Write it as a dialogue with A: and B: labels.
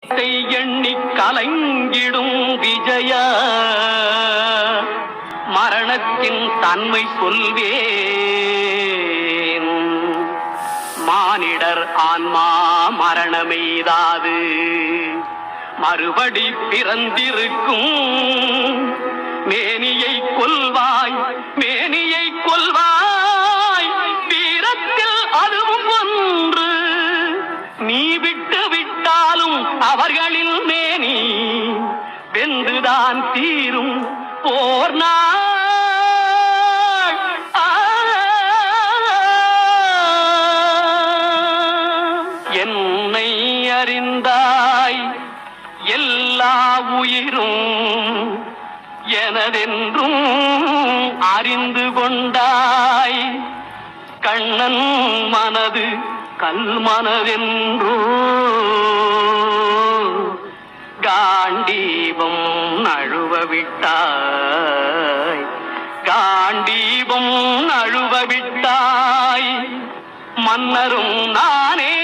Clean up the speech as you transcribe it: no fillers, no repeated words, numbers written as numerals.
A: எண்ணி கலங்கிடும் விஜய மரணத்தின் தன்மை சொல்வேன். மானிடர் ஆன்மா மரணமெய்தாது மறுபடி பிறந்திருக்கும். மேனியை கொல்வாய் மேனியை கொல்வாய் வீரத்தில் அதுவும் ஒன்று. நீ விட்டு விட்டாலும் அவர்களின் மேனி வென்றுதான் தீரும் போர் நாள். என்னை அறிந்தாய் எல்லா உயிரும் எனதென்றும் அறிந்து கொண்டாய். கண்ணன் மனது கல்மனதென்றோ காண்டீபம் நழுவ விட்டாய். காண்டீபம் நழுவ விட்டாய். மன்னரும் நானே